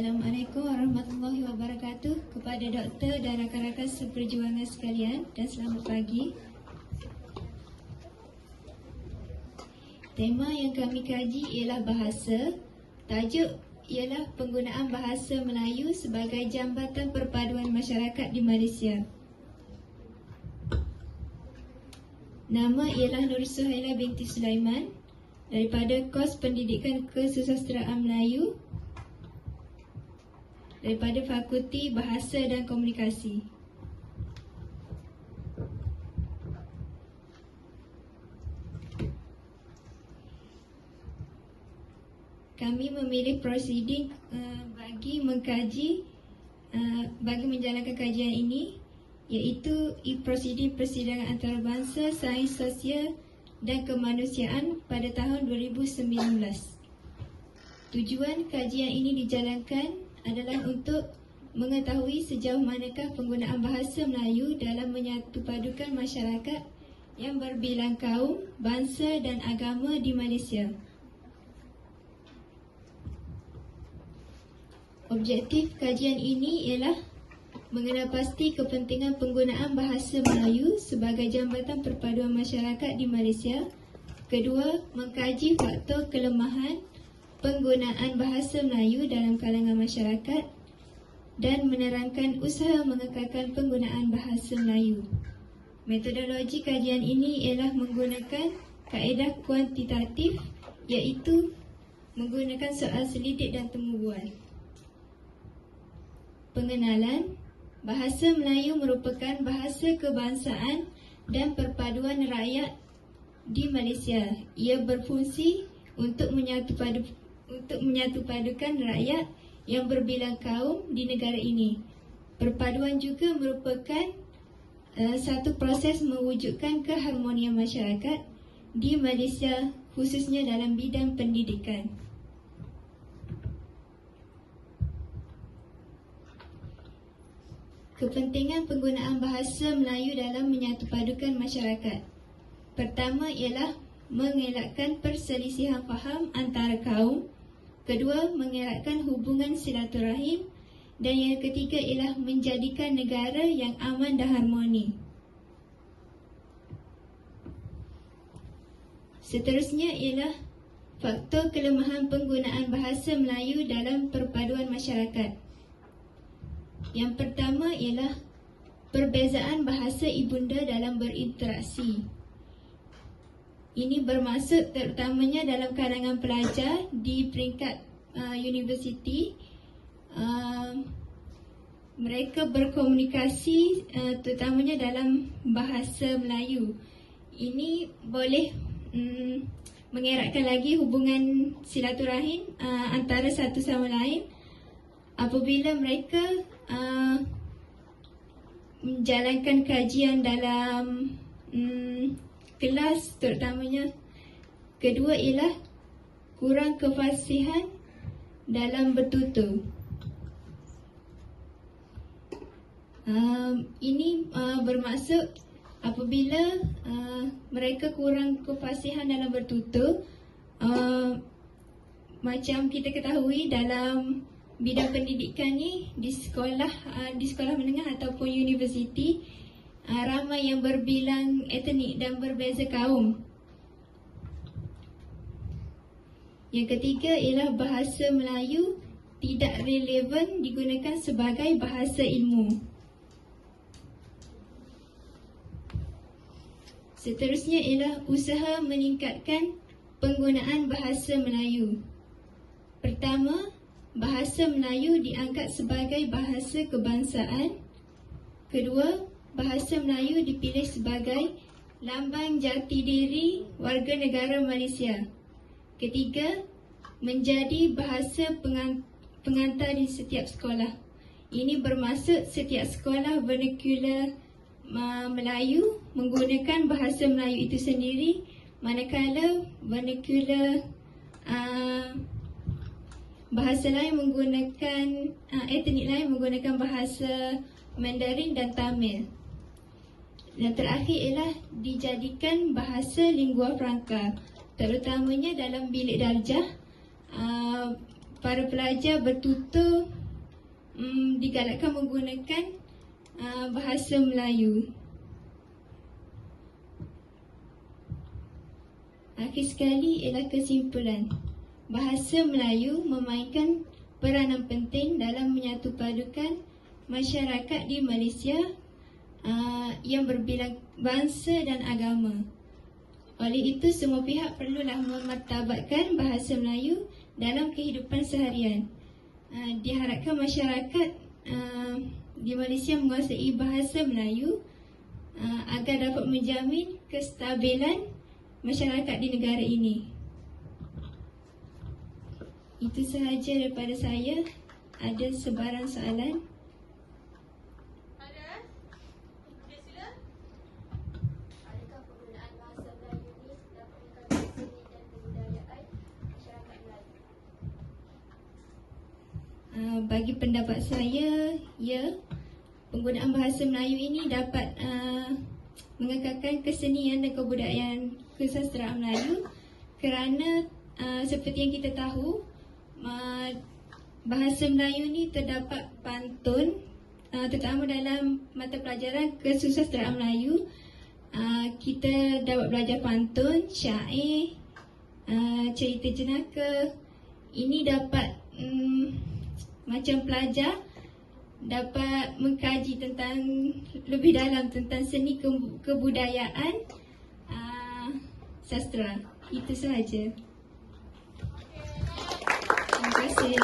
Assalamualaikum warahmatullahi wabarakatuh kepada doktor dan rakan-rakan seperjuangan sekalian, dan selamat pagi. Tema yang kami kaji ialah bahasa. Tajuk ialah penggunaan bahasa Melayu sebagai jambatan perpaduan masyarakat di Malaysia. Nama ialah Nur Suhaila binti Sulaiman daripada kos Pendidikan Kesusasteraan Melayu daripada Fakulti Bahasa dan Komunikasi. Kami memilih prosiding bagi menjalankan kajian ini, iaitu prosiding persidangan antarabangsa sains sosial dan kemanusiaan pada tahun 2019. Tujuan kajian ini dijalankan adalah untuk mengetahui sejauh manakah penggunaan bahasa Melayu dalam menyatupadukan masyarakat yang berbilang kaum, bangsa dan agama di Malaysia. Objektif kajian ini ialah mengenal pasti kepentingan penggunaan bahasa Melayu sebagai jambatan perpaduan masyarakat di Malaysia. Kedua, mengkaji faktor kelemahan penggunaan bahasa Melayu dalam kalangan masyarakat dan menerangkan usaha mengekalkan penggunaan bahasa Melayu. Metodologi kajian ini ialah menggunakan kaedah kuantitatif, iaitu menggunakan soal selidik dan temu bual. Pengenalan. Bahasa Melayu merupakan bahasa kebangsaan dan perpaduan rakyat di Malaysia. Ia berfungsi untuk menyatupadukan rakyat yang berbilang kaum di negara ini. Perpaduan juga merupakan satu proses mewujudkan keharmonian masyarakat di Malaysia, khususnya dalam bidang pendidikan. Kepentingan penggunaan bahasa Melayu dalam menyatupadukan masyarakat. Pertama ialah mengelakkan perselisihan faham antara kaum. Kedua, mengelakkan hubungan silaturahim. Dan yang ketiga ialah menjadikan negara yang aman dan harmoni. Seterusnya ialah faktor kelemahan penggunaan bahasa Melayu dalam perpaduan masyarakat. Yang pertama ialah perbezaan bahasa ibunda dalam berinteraksi. Ini bermaksud terutamanya dalam kalangan pelajar di peringkat universiti. Mereka berkomunikasi terutamanya dalam bahasa Melayu. Ini boleh mengeratkan lagi hubungan silaturahim antara satu sama lain apabila mereka menjalankan kajian dalam kelas terutamanya. Kedua ialah kurang kefasihan dalam bertutur. Ini bermaksud apabila mereka kurang kefasihan dalam bertutur, macam kita ketahui dalam bidang pendidikan ni di sekolah menengah ataupun universiti, ramai yang berbilang etnik dan berbeza kaum. Yang ketiga ialah bahasa Melayu tidak relevan digunakan sebagai bahasa ilmu. Seterusnya ialah usaha meningkatkan penggunaan bahasa Melayu. Pertama, bahasa Melayu diangkat sebagai bahasa kebangsaan. Kedua, bahasa Melayu dipilih sebagai lambang jati diri warga negara Malaysia. Ketiga, menjadi bahasa pengantar di setiap sekolah. Ini bermaksud setiap sekolah vernacular Melayu menggunakan bahasa Melayu itu sendiri, manakala vernacular bahasa lain menggunakan etnik lain menggunakan bahasa Mandarin dan Tamil. Dan terakhir ialah dijadikan bahasa lingua franca, terutamanya dalam bilik darjah. para pelajar bertutur digalakkan menggunakan bahasa Melayu. Akhir sekali ialah kesimpulan. Bahasa Melayu memainkan peranan penting dalam menyatupadukan masyarakat di Malaysia yang berbilang bangsa dan agama. Oleh itu, semua pihak perlulah memartabatkan bahasa Melayu dalam kehidupan seharian. Diharapkan masyarakat di Malaysia menguasai bahasa Melayu agar dapat menjamin kestabilan masyarakat di negara ini. Itu sahaja daripada saya. Ada sebarang soalan? Ada? Okey, sila. Adakah penggunaan bahasa Melayu ini dapat meningkatkan seni dan kebudayaan masyarakat Melayu? Bagi pendapat saya, ya, penggunaan bahasa Melayu ini dapat mengekalkan kesenian dan kebudayaan kesastraan Melayu kerana seperti yang kita tahu, bahasa Melayu ni terdapat pantun, terutama dalam mata pelajaran kesusasteraan Melayu. Kita dapat belajar pantun, syair, cerita jenaka. Ini dapat macam pelajar dapat mengkaji tentang lebih dalam tentang seni kebudayaan sastra. Itu sahaja. Terima kasih.